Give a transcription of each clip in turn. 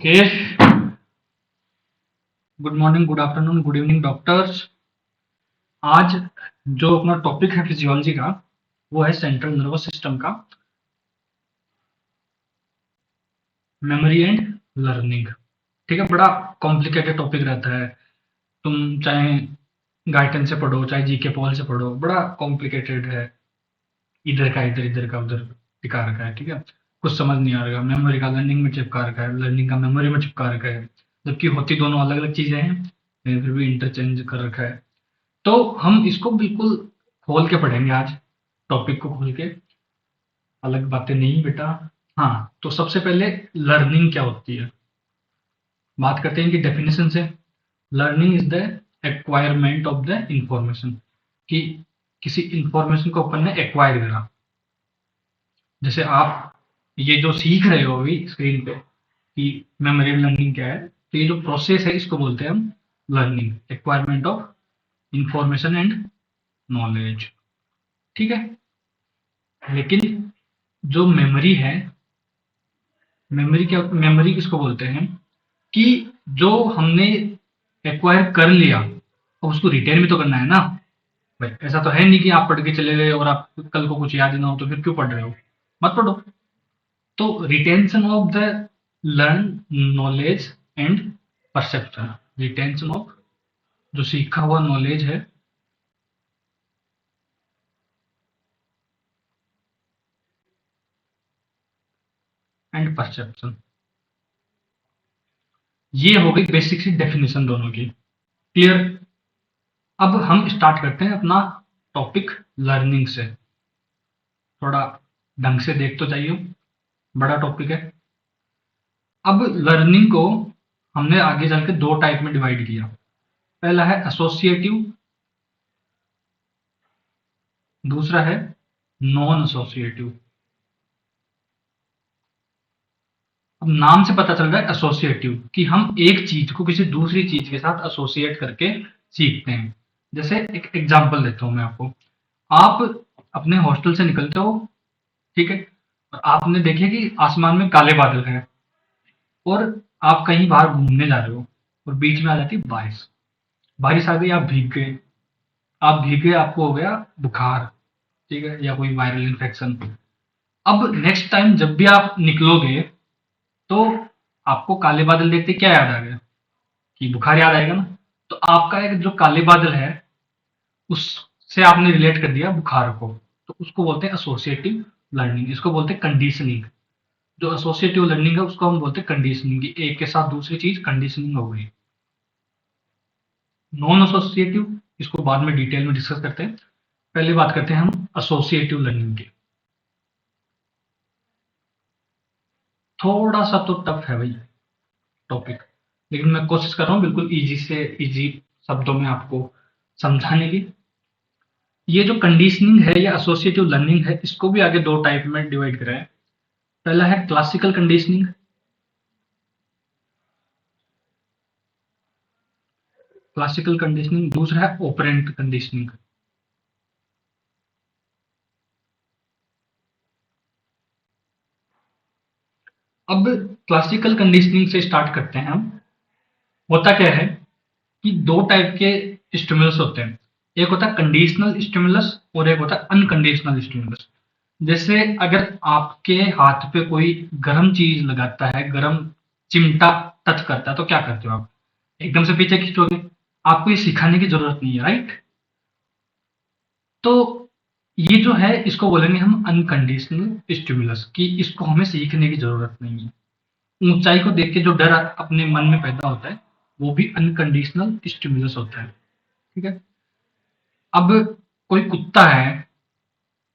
Okay. Good morning, good afternoon, good evening doctors. आज जो अपना टॉपिक है फिजियोलॉजी का, वो है सेंट्रल नर्वस सिस्टम का मेमोरी एंड लर्निंग। ठीक है, बड़ा कॉम्प्लिकेटेड टॉपिक रहता है। तुम चाहे गाइटन से पढ़ो, चाहे जीके पॉल से पढ़ो, बड़ा कॉम्प्लिकेटेड है। इधर का इधर, इधर का उधर टिका रखा है। ठीक है, कुछ समझ नहीं आ रहा। मेमोरी का लर्निंग में चिपका रखा है, लर्निंग का मेमोरी में चिपका रखा है, जबकि होती दोनों अलग अलग चीजें हैं, लेकिन फिर भी इंटरचेंज कर रखा है। तो हम इसको बिल्कुल खोल के पढ़ेंगे आज, टॉपिक को खोल के। अलग बातें नहीं बेटा। हाँ, तो सबसे पहले लर्निंग क्या होती है, बात करते हैं इनकी डेफिनेशन से। Learning is the acquirement of the information, कि किसी इंफॉर्मेशन को अपन ने एक्वायर करा। जैसे आप ये जो सीख रहे हो अभी स्क्रीन पे कि मेमोरी लर्निंग क्या है, तो ये जो प्रोसेस है इसको बोलते हैं हम learning, acquirement of information and knowledge. ठीक है, लेकिन जो मेमोरी है, मेमोरी किसको बोलते हैं कि जो हमने एक्वायर कर लिया, अब उसको रिटेन भी तो करना है ना भाई। ऐसा तो है नहीं कि आप पढ़ के चले गए और आप कल को कुछ याद ही ना हो तो फिर क्यों पढ़ रहे हो, मत पढ़ो। तो retention of the learn knowledge and perception, retention of जो सीखा हुआ नॉलेज है एंड परसेप्शन, ये हो गई बेसिक सी डेफिनेशन दोनों की। क्लियर। अब हम स्टार्ट करते हैं अपना टॉपिक लर्निंग से। थोड़ा ढंग से देख तो चाहिए, बड़ा टॉपिक है। अब लर्निंग को हमने आगे चल के दो टाइप में डिवाइड किया। पहला है एसोसिएटिव, दूसरा है नॉन एसोसिएटिव। अब नाम से पता चल रहा है एसोसिएटिव, कि हम एक चीज को किसी दूसरी चीज के साथ एसोसिएट करके सीखते हैं। जैसे एक एग्जांपल देता हूं मैं आपको। आप अपने हॉस्टल से निकलते हो, ठीक है, और आपने देखे कि आसमान में काले बादल हैं, और आप कहीं बाहर घूमने जा रहे हो और बीच में आ जाती है बारिश। बारिश आ गई, आप भीग गए। आप भीगे, आपको हो गया बुखार, ठीक है, या कोई वायरल इन्फेक्शन। अब नेक्स्ट टाइम जब भी आप निकलोगे, तो आपको काले बादल देखते क्या याद आ गया, कि बुखार याद आएगा ना। तो आपका एक जो काले बादल है, उससे आपने रिलेट कर दिया बुखार को। तो उसको बोलते हैं एसोसिएटिव लर्निंग, इसको बोलते हैं कंडीशनिंग। जो एसोसिएटिव लर्निंग है उसको हम बोलते हैं कंडीशनिंग, की एक के साथ दूसरी चीज कंडीशनिंग हो गई। नॉन एसोसिएटिव, इसको बाद में डिटेल में डिस्कस करते हैं। पहले बात करते हैं हम एसोसिएटिव लर्निंग की। थोड़ा सा तो टफ है भाई टॉपिक, लेकिन मैं कोशिश कर रहा हूँ बिल्कुल इजी से इजी शब्दों में आपको समझाने की। ये जो कंडीशनिंग है या एसोसिएटिव लर्निंग है, इसको भी आगे दो टाइप में डिवाइड करा है। पहला है क्लासिकल कंडीशनिंग, क्लासिकल कंडीशनिंग, दूसरा है ओपरेंट कंडीशनिंग। अब क्लासिकल कंडीशनिंग से स्टार्ट करते हैं हम। होता क्या है कि दो टाइप के स्टिमुलस होते हैं। एक होता है कंडीशनल स्टिमुलस और एक होता है अनकंडीशनल स्टिमुलस। जैसे अगर आपके हाथ पे कोई गर्म चीज लगाता है, गर्म चिमटा टच करता है, तो क्या करते हो आप, एकदम से पीछे खींचोगे। आपको ये सिखाने की जरूरत नहीं है, राइट। तो ये जो है इसको बोलेंगे हम अनकंडीशनल स्टिमुलस, कि इसको हमें सीखने की जरूरत नहीं है। ऊंचाई को देख के जो डर अपने मन में पैदा होता है, वो भी अनकंडीशनल स्टिमुलस होता है। ठीक है। अब कोई कुत्ता है,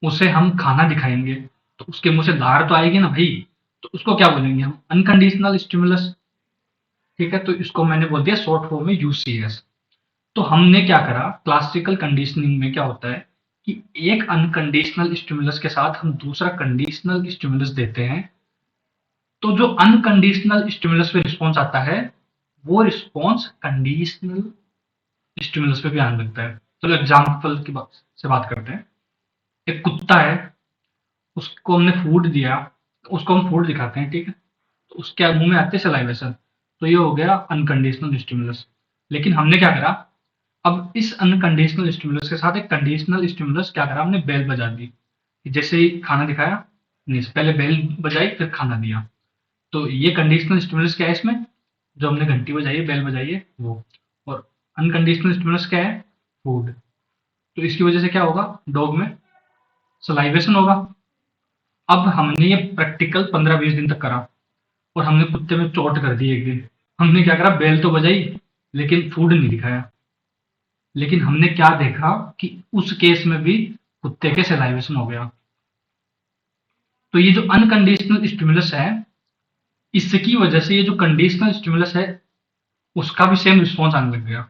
उसे हम खाना दिखाएंगे, तो उसके मुंह से धार तो आएगी ना भाई। तो उसको क्या बोलेंगे हम, अनकंडीशनल स्टिमुलस। ठीक है, तो इसको मैंने बोल दिया शॉर्ट फॉर्म में यूसीएस। तो हमने क्या करा, क्लासिकल कंडीशनिंग में क्या होता है कि एक अनकंडीशनल स्टिमुलस के साथ हम दूसरा कंडीशनल स्टिमुलस देते हैं। तो जो अनकंडीशनल स्टिमुलस पे रिस्पॉन्स आता है, वो रिस्पॉन्स कंडीशनल स्टिमुलस पे भी आने लगता है। चलो एग्जाम्पल की बात से बात करते हैं। एक कुत्ता है, उसको हमने फूड दिया, उसको हम फूड दिखाते हैं, ठीक है। उसके मुंह में आते सलाइवेशन, तो ये हो गया अनकंडीशनल स्टिमुलस। लेकिन हमने क्या करा, अब इस अनकंडीशनल स्टिमुलस के साथ एक कंडीशनल स्टिमुलस क्या करा, हमने बेल बजा दी। जैसे ही खाना दिखाया, नहीं पहले बेल बजाई फिर खाना दिया, तो ये कंडीशनल स्टिमुलस क्या है इसमें, जो हमने घंटी बजाई है, बेल बजाई है वो। और अनकंडीशनल स्टिमुलस क्या है, फूड। तो इसकी वजह से क्या होगा, डॉग में सलाइवेशन होगा। अब हमने ये प्रैक्टिकल 15-20 दिन तक करा, और हमने कुत्ते में चोट कर दी एक दिन। हमने क्या करा, बेल तो बजाई लेकिन फूड नहीं दिखाया। लेकिन हमने क्या देखा कि उस केस में भी कुत्ते के सलाइवेशन हो गया। तो ये जो अनकंडीशनल स्टिमुलस है, इसकी वजह से ये जो कंडीशनल स्टिमुलस है उसका भी सेम रिस्पॉन्स आने लग गया।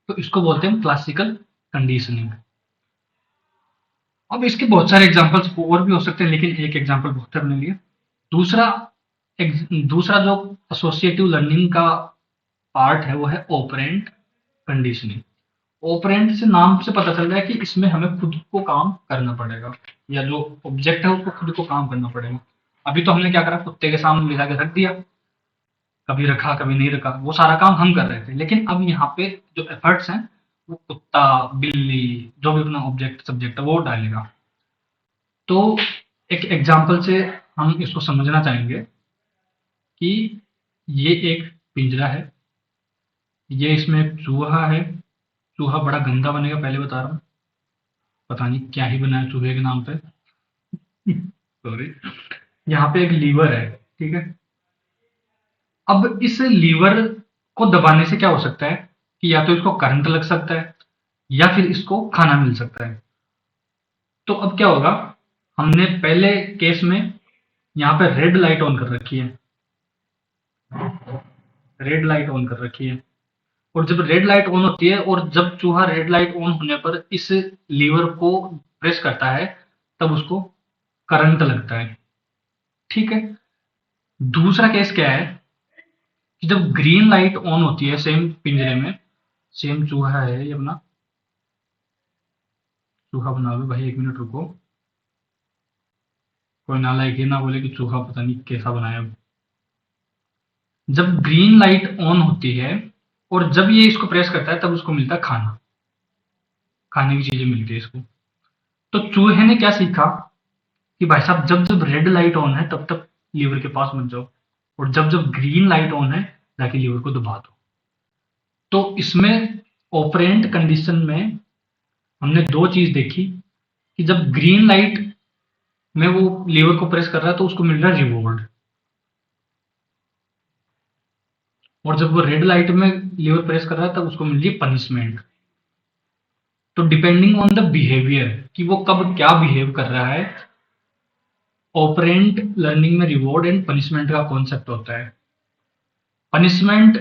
तो इसको बोलते हैं क्लासिकल कंडीशनिंग। अब इसके बहुत सारे एग्जांपल्स और भी हो सकते हैं, लेकिन एक एग्जांपल बहुत है अपने लिए। दूसरा दूसरा जो एसोसिएटिव लर्निंग का पार्ट है वो है ऑपरेंट कंडीशनिंग। ऑपरेंट से नाम से पता चल रहा है कि इसमें हमें खुद को काम करना पड़ेगा, या जो ऑब्जेक्ट है उसको खुद को काम करना पड़ेगा। अभी तो हमने क्या करा, कुत्ते के सामने ले जाके रख दिया, कभी रखा कभी नहीं रखा, वो सारा काम हम कर रहे थे। लेकिन अब यहाँ पे जो एफर्ट्स हैं वो कुत्ता, बिल्ली, जो भी अपना ऑब्जेक्ट सब्जेक्ट है वो डालेगा। तो एक एग्जांपल से हम इसको समझना चाहेंगे कि ये एक पिंजरा है, ये इसमें एक चूहा है। चूहा बड़ा गंदा बनेगा, पहले बता रहा हूँ, पता नहीं क्या ही बनाया चूहे के नाम पे। सॉरी। यहाँ पे एक लीवर है, ठीक है। अब इस लीवर को दबाने से क्या हो सकता है कि या तो इसको करंट लग सकता है या फिर इसको खाना मिल सकता है। तो अब क्या होगा, हमने पहले केस में यहाँ पे रेड लाइट ऑन कर रखी है, रेड लाइट ऑन कर रखी है। और जब रेड लाइट ऑन होती है और जब चूहा रेड लाइट ऑन होने पर इस लीवर को प्रेस करता है, तब उसको करंट लगता है, ठीक है। दूसरा केस क्या है कि जब ग्रीन लाइट ऑन होती है सेम पिंजरे में, सेम चूहा है ये अपना, चूहा बना लो भाई, 1 मिनट रुको, कोई नालायक ये ना बोले कि चूहा पता नहीं कैसा बनाया। जब ग्रीन लाइट ऑन होती है और जब ये इसको प्रेस करता है तब उसको मिलता है खाना, खाने की चीजें मिलती है इसको। तो चूहे ने क्या सीखा कि भाई साहब जब जब रेड लाइट ऑन है तब तक लीवर के पास मत जाओ, और जब जब ग्रीन लाइट ऑन है जाके लीवर को दबा दो। तो इसमें ऑपरेंट कंडीशन में हमने दो चीज देखी कि जब ग्रीन लाइट में वो लीवर को प्रेस कर रहा है तो उसको मिल रहा है रिवॉर्ड, और जब वो रेड लाइट में लीवर प्रेस कर रहा है तब उसको मिल रही है पनिशमेंट। तो डिपेंडिंग ऑन द बिहेवियर कि वो कब क्या बिहेव कर रहा है, ऑपरेंट लर्निंग में रिवॉर्ड एंड पनिशमेंट का कॉन्सेप्ट होता है। पनिशमेंट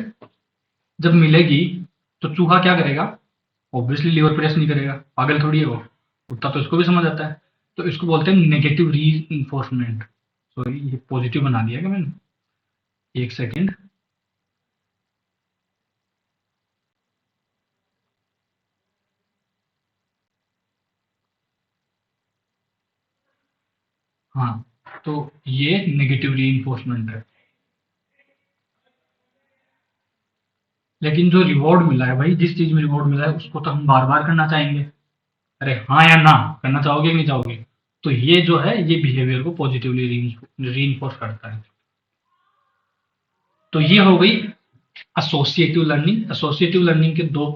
जब मिलेगी तो चूहा क्या करेगा, ऑब्वियसली लीवर प्रेस नहीं करेगा, पागल थोड़ी है वो, उतना तो इसको भी समझ आता है। तो इसको बोलते हैं नेगेटिव री इन्फोर्समेंट। सॉरी, ये पॉजिटिव बना दिया क्या मैंने, एक सेकेंड। हाँ, तो ये नेगेटिव री इन्फोर्समेंट है। लेकिन जो रिवॉर्ड मिला है भाई, जिस चीज में रिवॉर्ड मिला है उसको तो हम बार बार करना चाहेंगे। अरे हाँ या ना, करना चाहोगे कि नहीं चाहोगे। तो ये जो है ये बिहेवियर को पॉजिटिवली री इन्फोर्स करता है। तो ये हो गई एसोसिएटिव लर्निंग। एसोसिएटिव लर्निंग के दो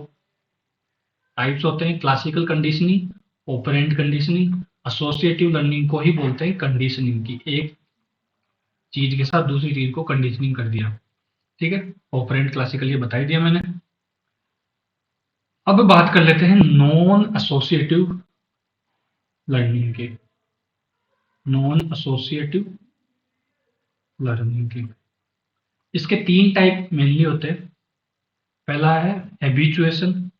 टाइप्स होते हैं, classical conditioning, operant conditioning. Associative learning को ही बोलते हैं कंडीशनिंग, की एक चीज के साथ दूसरी चीज को कंडीशनिंग कर दिया, ठीक है। ऑपरेंट क्लासिकल ये बता ही दिया मैंने। अब बात कर लेते हैं नॉन एसोसिएटिव लर्निंग की, नॉन एसोसिएटिव लर्निंग की। इसके तीन टाइप मेनली होते हैं। पहला है हैबिचुएशन,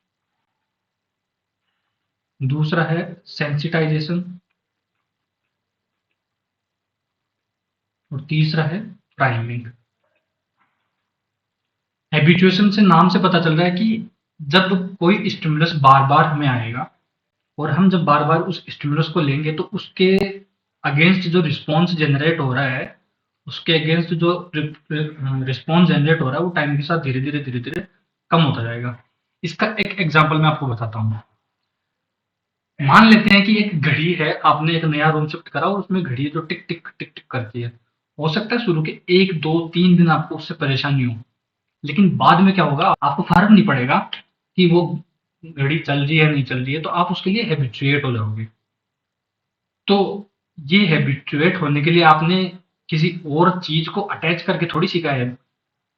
दूसरा है सेंसिटाइजेशन, और तीसरा है प्राइमिंग। हैबिचुएशन से नाम से पता चल रहा है कि जब कोई स्टिमुलस बार बार हमें आएगा और हम जब बार बार उस स्टिमुलस को लेंगे तो उसके अगेंस्ट जो रिस्पॉन्स जनरेट हो रहा है उसके अगेंस्ट जो रिस्पॉन्स जनरेट हो रहा है वो टाइम के साथ धीरे धीरे कम होता जाएगा। इसका एक एग्जांपल मैं आपको बताता हूँ। मान लेते हैं कि एक घड़ी है, आपने एक नया रूम शिफ्ट करा और उसमें घड़ी है जो टिक टिक टिक टिक करती है। हो सकता है शुरू के 1 2 3 दिन आपको उससे परेशानी हो, लेकिन बाद में क्या होगा, आपको फर्क नहीं पड़ेगा कि वो घड़ी चल रही है नहीं चल रही है, तो आप उसके लिए हैबिचुएट हो जाओगे। तो ये हैबिचुएट होने के लिए आपने किसी और चीज को अटैच करके थोड़ी सीखा है,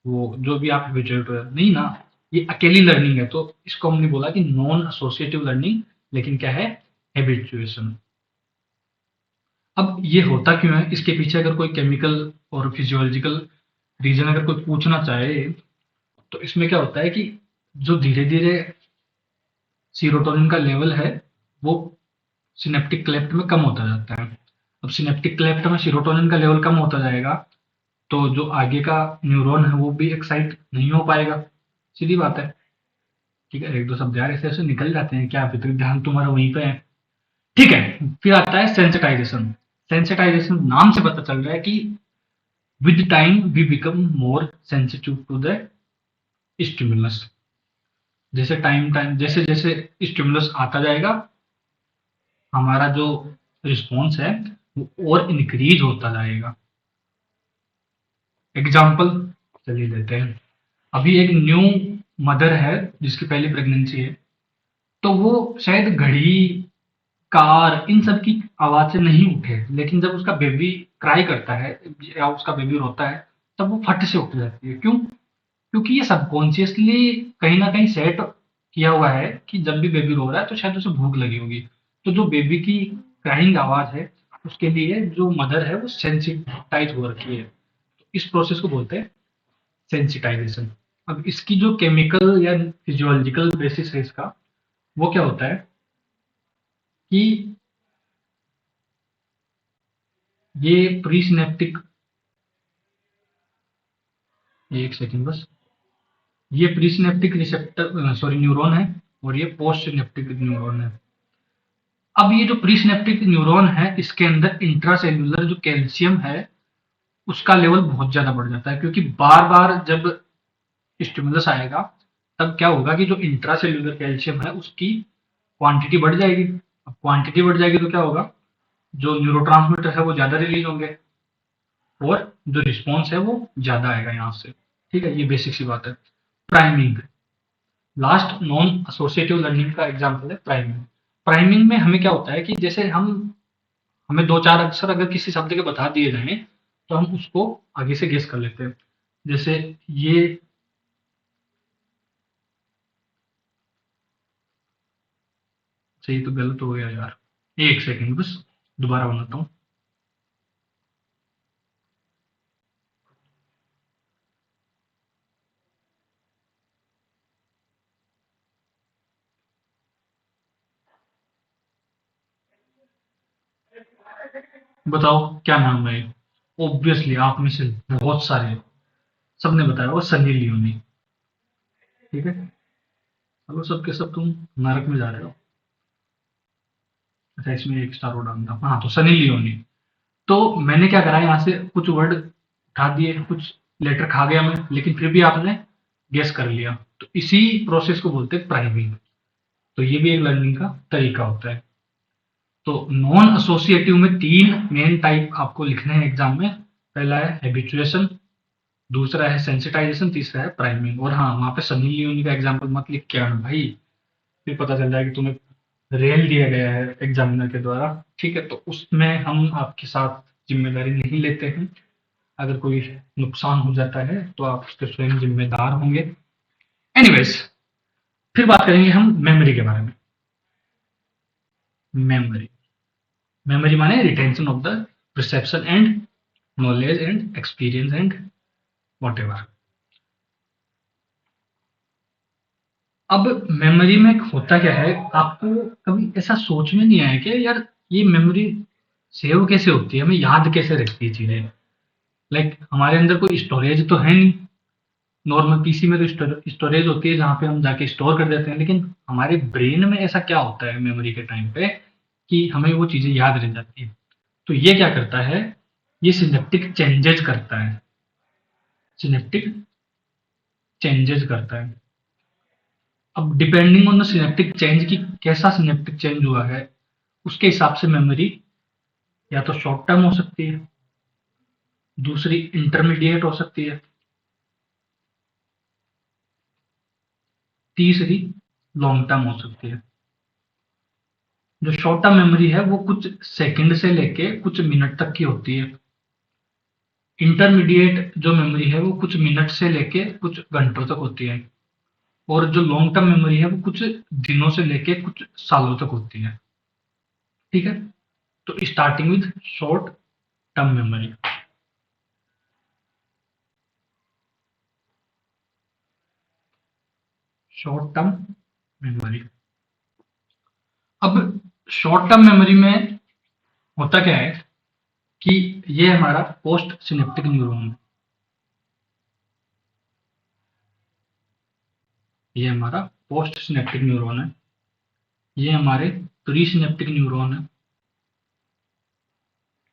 वो जो भी आप हैबिचुएट हो नहीं ना, ये अकेली लर्निंग है। तो इसको हमने बोला कि नॉन एसोसिएटिव लर्निंग, लेकिन क्या है, हैबिचुएशन। अब ये होता क्यों है, इसके पीछे अगर कोई केमिकल और फिजियोलॉजिकल रीजन अगर कोई पूछना चाहे, तो इसमें क्या होता है कि जो धीरे धीरे सीरोटोनिन का लेवल है वो सिनेप्टिक क्लेफ्ट में कम होता जाता है। अब सिनेप्टिक क्लेफ्ट में सीरोटोनिन का लेवल कम होता जाएगा, तो जो आगे का न्यूरॉन है वो भी एक्साइट नहीं हो पाएगा, सीधी बात है। ठीक है, एक दो शब्द यार ऐसे ऐसे निकल जाते हैं, क्या अभी तक ध्यान तुम्हारा वहीं पे है। ठीक है, फिर आता है सेंसिटाइजेशन। सेंसिटाइजेशन नाम से पता चल रहा है कि with time we become more sensitive to the stimulus. जैसे टाइम टाइम जैसे जैसे स्टिमुलस आता जाएगा, हमारा जो रिस्पॉन्स है वो और इंक्रीज होता जाएगा। एग्जाम्पल चलिए लेते हैं। अभी एक न्यू मदर है जिसकी पहली प्रेगनेंसी है, तो वो शायद घड़ी, कार, इन सब की आवाज से नहीं उठे, लेकिन जब उसका बेबी क्राई करता है या उसका बेबी रोता है, तब वो फट से उठ जाती है। क्यों? क्योंकि ये सबकॉन्शियसली कहीं ना कहीं सेट किया हुआ है कि जब भी बेबी रो रहा है तो शायद उसे भूख लगी होगी। तो जो बेबी की क्राइंग आवाज है, उसके लिए जो मदर है वो सेंसिटाइज हो रखी है। तो इस प्रोसेस को बोलते हैं सेंसिटाइजेशन। अब इसकी जो केमिकल या फिजियोलॉजिकल बेसिस है इसका, वो क्या होता है कि ये प्री सिनेप्टिक, एक सेकेंड बस, ये pre synaptic receptor sorry neuron है, और ये पोस्ट सिनेप्टिक न्यूरॉन है। अब ये जो प्री सिनेप्टिक न्यूरॉन है, इसके अंदर इंट्रासेल्युलर जो कैल्शियम है उसका लेवल बहुत ज्यादा बढ़ जाता है, क्योंकि बार बार जब स्टिमुलस आएगा तब क्या होगा कि जो इंट्रासेल्युलर कैल्शियम है उसकी क्वांटिटी बढ़ जाएगी। अब क्वांटिटी बढ़ जाएगी तो क्या होगा, जो न्यूरोट्रांसमीटर है वो ज्यादा रिलीज होंगे और जो रिस्पॉन्स है वो ज्यादा आएगा यहाँ से। ठीक है, ये बेसिक सी बात है। Priming, last non associative learning का एग्जाम्पल है प्राइमिंग। प्राइमिंग में हमें क्या होता है कि जैसे हमें दो चार अक्षर अगर किसी शब्द के बता दिए जाएं, तो हम उसको आगे से गेस कर लेते हैं। जैसे ये, सही तो गलत हो गया यार, एक सेकंड बस, दोबारा बनाता हूँ। बताओ क्या नाम है? ऑब्वियसली आप में से बहुत सारे सबने बताया वो सनी लियोनी। ठीक है, चलो सबके सब तुम नरक में जा रहे हो। अच्छा, इसमें एक स्टार और डालना, हाँ, तो सनी लियोनी। तो मैंने क्या करा, यहाँ से कुछ वर्ड उठा दिए, कुछ लेटर खा गया मैं, लेकिन फिर भी आपने गेस कर लिया। तो इसी प्रोसेस को बोलते हैं प्राइमिंग। तो ये भी एक लर्निंग का तरीका होता है। तो नॉन एसोसिएटिव में 3 मेन टाइप आपको लिखने हैं एग्जाम में। पहला है हैबिचुएशन, दूसरा है सेंसिटाइजेशन, तीसरा है प्राइमिंग। और हाँ, वहां पे सनी लियोनी का एग्जाम्पल मत लिख के आना भाई, फिर पता चल जाएगा कि तुम्हें रेल दिया गया है एग्जामिनर के द्वारा। ठीक है, तो उसमें हम आपके साथ जिम्मेदारी नहीं लेते हैं। अगर कोई नुकसान हो जाता है तो आप उसके स्वयं जिम्मेदार होंगे। एनीवेज, फिर बात करेंगे हम मेमोरी के बारे में। मेमोरी, मेमोरी माने retention of the perception and knowledge and experience and what ever. अब मेमोरी में होता क्या है, आपको कभी ऐसा सोच में नहीं आया कि यार ये मेमोरी सेव कैसे होती है, हमें याद कैसे रखती है चीजें। लाइक हमारे अंदर कोई स्टोरेज तो है नहीं। नॉर्मल पीसी में तो स्टोरेज होती है जहाँ पे हम जाके स्टोर कर देते हैं, लेकिन हमारे ब्रेन में ऐसा क्या होता है मेमोरी के टाइम पे कि हमें वो चीजें याद रह जाती है। तो ये क्या करता है, ये सिनेप्टिक चेंजेस करता है, सिनेप्टिक चेंजेस करता है। अब depending on the synaptic change की कैसा सिनेप्टिक चेंज हुआ है उसके हिसाब से मेमोरी या तो शॉर्ट टर्म हो सकती है, दूसरी इंटरमीडिएट हो सकती है, तीसरी लॉन्ग टर्म हो सकती है। जो शॉर्ट टर्म मेमोरी है वो कुछ सेकंड से लेके कुछ मिनट तक की होती है। इंटरमीडिएट जो मेमोरी है वो कुछ मिनट से लेके कुछ घंटों तक होती है, और जो लॉन्ग टर्म मेमोरी है वो कुछ दिनों से लेके कुछ सालों तक होती है। ठीक है, तो starting with short term memory. Short term memory. अब शॉर्ट टर्म मेमोरी में होता क्या है कि ये हमारा पोस्ट सिनेप्टिक न्यूरॉन है, ये हमारा पोस्ट सिनेप्टिक न्यूरॉन है, ये हमारे प्री सिनेप्टिक न्यूरॉन है।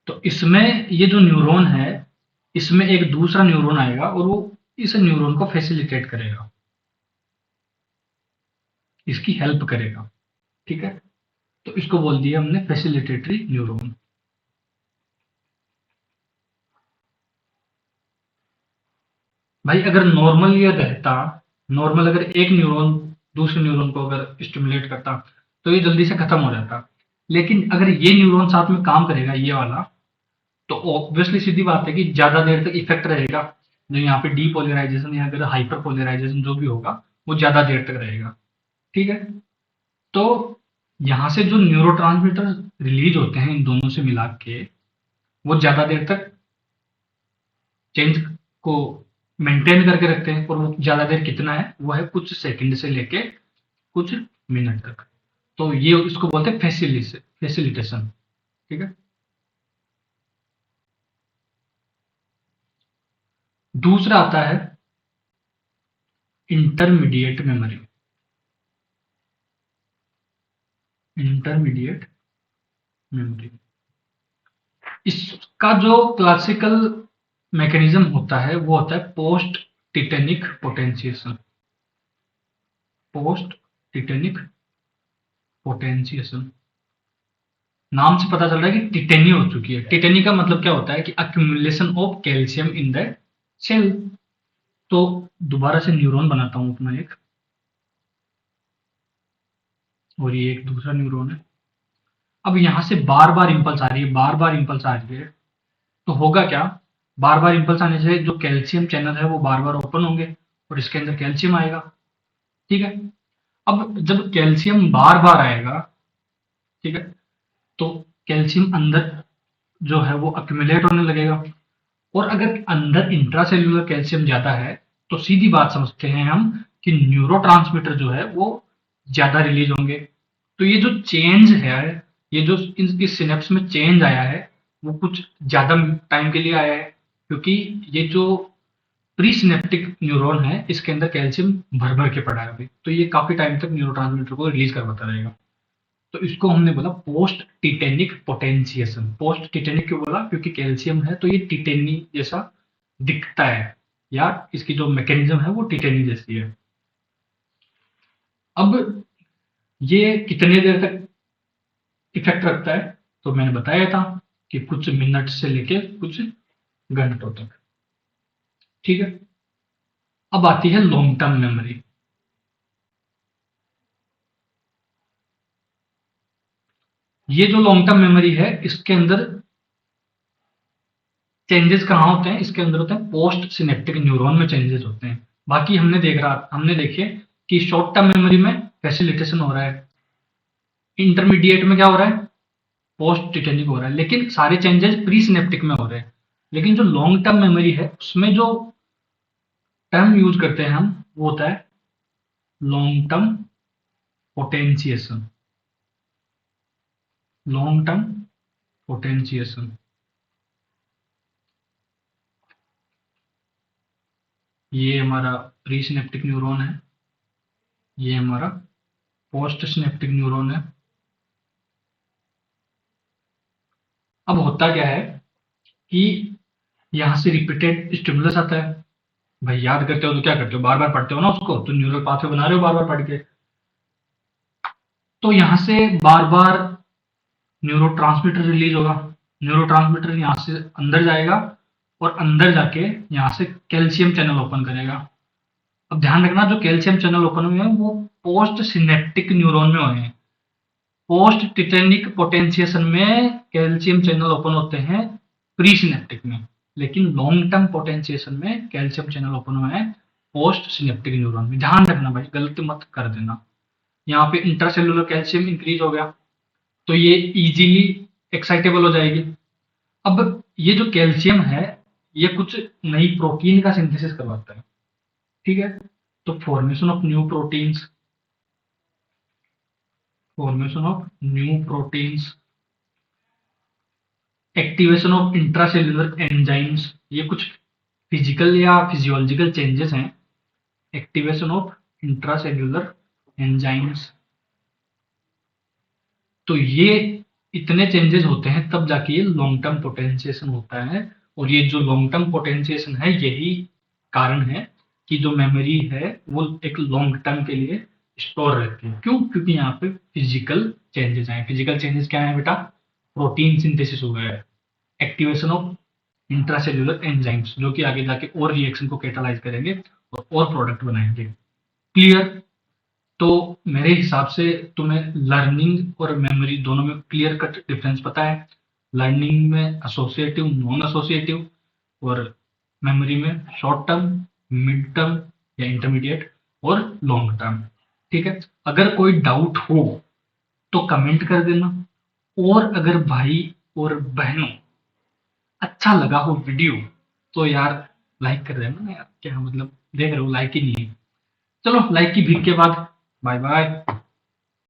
तो इसमें ये जो न्यूरॉन है इसमें एक दूसरा न्यूरॉन आएगा और वो इस न्यूरॉन को फैसिलिटेट करेगा, इसकी हेल्प करेगा। ठीक है, तो इसको बोल दिया हमने फैसिलिटेटरी न्यूरॉन। भाई अगर नॉर्मल ये रहता, नॉर्मल अगर एक न्यूरॉन दूसरे न्यूरॉन को अगर स्टिमुलेट करता तो ये जल्दी से खत्म हो जाता। लेकिन अगर ये न्यूरॉन साथ में काम करेगा ये वाला, तो ऑब्वियसली सीधी बात है कि ज्यादा देर तक इफेक्ट रहेगा। जो यहाँ पे डीपोलराइजेशन या अगर हाइपर पोलराइजेशन जो भी होगा वो ज्यादा देर तक रहेगा। ठीक है, तो यहाँ से जो न्यूरो रिलीज होते हैं इन दोनों से मिला के वो ज्यादा देर तक चेंज को मेंटेन करके रखते हैं, और वो ज्यादा देर कितना है वो है कुछ सेकंड से लेके कुछ मिनट तक। तो ये इसको बोलते हैं फैसिलिटेशन। ठीक है, दूसरा आता है इंटरमीडिएट मेमोरी। इंटरमीडिएट मेमोरी, इसका जो क्लासिकल मैकेनिज्म होता है वो होता है पोस्ट टिटेनिक पोटेंशिएशन। पोस्ट टिटेनिक पोटेंशिएशन, नाम से पता चल रहा है कि टिटेनी हो चुकी है। टिटेनी का मतलब क्या होता है कि accumulation of calcium in the cell. तो दोबारा से न्यूरॉन बनाता हूं अपना एक, और ये एक दूसरा न्यूरॉन है। अब यहां से बार बार इंपल्स आ रही है, बार बार इंपल्स आ रही है, तो होगा क्या, बार बार इंपल्स आने से जो कैल्शियम चैनल है वो बार बार ओपन होंगे और इसके अंदर कैल्शियम आएगा। ठीक है, अब जब कैल्शियम बार बार आएगा, ठीक है, तो कैल्शियम अंदर जो है वो अक्यूमुलेट होने लगेगा। और अगर अंदर इंट्रासेल्यूलर कैल्शियम ज्यादा है तो सीधी बात समझते हैं हम कि न्यूरोट्रांसमीटर जो है वो ज्यादा रिलीज होंगे। तो ये जो चेंज है, ये जो इनकी सिनेप्स में चेंज आया है वो कुछ ज्यादा टाइम के लिए आया है, क्योंकि ये जो प्री सिनेप्टिक न्यूरॉन है इसके अंदर कैल्शियम भर भर के पड़ा है अभी, तो ये काफी टाइम तक न्यूरोट्रांसमीटर को रिलीज करवाता रहेगा। तो इसको हमने बोला पोस्ट टिटेनिक पोटेंशिएशन। पोस्ट टिटेनिक क्यों बोला, क्योंकि कैल्शियम है तो ये टिटेनी जैसा दिखता है, या इसकी जो मैकेनिज्म है वो टिटेनी जैसी है। अब ये कितने देर तक इफेक्ट रखता है, तो मैंने बताया था कि कुछ मिनट से लेके कुछ घंटों तक। ठीक है, अब आती है लॉन्ग टर्म मेमोरी। ये जो लॉन्ग टर्म मेमोरी है इसके अंदर चेंजेस कहाँ होते हैं, इसके अंदर होते हैं पोस्ट सिनेप्टिक न्यूरॉन में चेंजेस होते हैं। बाकी हमने देखे कि शॉर्ट टर्म मेमोरी में फैसिलिटेशन हो रहा है, इंटरमीडिएट में क्या हो रहा है, पोस्ट टिटेनिक हो रहा है, लेकिन सारे चेंजेस प्री सिनेप्टिक में हो रहे हैं। लेकिन जो लॉन्ग टर्म मेमोरी है उसमें जो टर्म यूज करते हैं हम वो होता है long term potentiation. Long term potentiation, ये हमारा प्री सिनेप्टिक न्यूरॉन है, ये हमारा पोस्ट सिनेप्टिक न्यूरॉन है। अब होता क्या है कि यहाँ से रिपीटेड स्टिमुलस आता है। भाई याद करते हो तो क्या करते हो, बार बार पढ़ते हो ना उसको, तो न्यूरल पाथवे बना रहे हो बार बार पढ़ के। तो यहाँ से बार बार न्यूरोट्रांसमीटर रिलीज होगा, न्यूरोट्रांसमीटर यहाँ से अंदर जाएगा और अंदर जाके यहाँ से कैल्शियम चैनल ओपन करेगा। अब ध्यान रखना, जो कैल्शियम चैनल ओपन हुए हैं वो पोस्ट सिनेप्टिक न्यूरॉन में हुए हैं। पोस्ट टिटेनिक पोटेंशिएशन में कैल्शियम चैनल ओपन होते हैं प्री सिनेप्टिक में, लेकिन लॉन्ग टर्म पोटेंशिएशन में कैल्शियम चैनल ओपन हुए हैं पोस्ट सिनेप्टिक न्यूरॉन में। ध्यान रखना भाई, गलती मत कर देना। यहाँ पे इंट्रासेलुलर कैल्शियम इंक्रीज हो गया तो ये इजीली एक्साइटेबल हो जाएगी। अब ये जो कैल्शियम है ये कुछ नई प्रोटीन का सिंथेसिस करवाता है, ठीक है। तो formation of new proteins, formation of new proteins, activation of intracellular enzymes, ये कुछ फिजिकल या फिजियोलॉजिकल चेंजेस हैं। एक्टिवेशन ऑफ इंट्रासेल्युलर एंजाइम्स, तो ये इतने चेंजेस होते हैं तब जाके ये लॉन्ग टर्म पोटेंशिएशन होता है। और ये जो लॉन्ग टर्म पोटेंशिएशन है यही कारण है कि जो मेमोरी है वो एक लॉन्ग टर्म के लिए स्टोर रहती है। क्यों? क्योंकि यहाँ पे फिजिकल चेंजेस आए। फिजिकल चेंजेस क्या है बेटा? प्रोटीन सिंथेसिस हो गया है, एक्टिवेशन ऑफ इंट्रासेल्युलर एंजाइम्स जो कि आगे जाके और रिएक्शन को कैटालाइज करेंगे और प्रोडक्ट बनाएंगे। क्लियर? तो मेरे हिसाब से तुम्हें लर्निंग और मेमोरी दोनों में क्लियर कट डिफरेंस पता है। लर्निंग में एसोसिएटिव, नॉन एसोसिएटिव, और मेमोरी में शॉर्ट टर्म, मिड टर्म या इंटरमीडिएट और लॉन्ग टर्म। ठीक है, अगर कोई डाउट हो तो कमेंट कर देना। और अगर भाई और बहनों अच्छा लगा हो वीडियो तो यार लाइक कर देना यार। क्या मतलब, देख रहे हो लाइक ही नहीं है। चलो लाइक की भीख के बाद बाय बाय।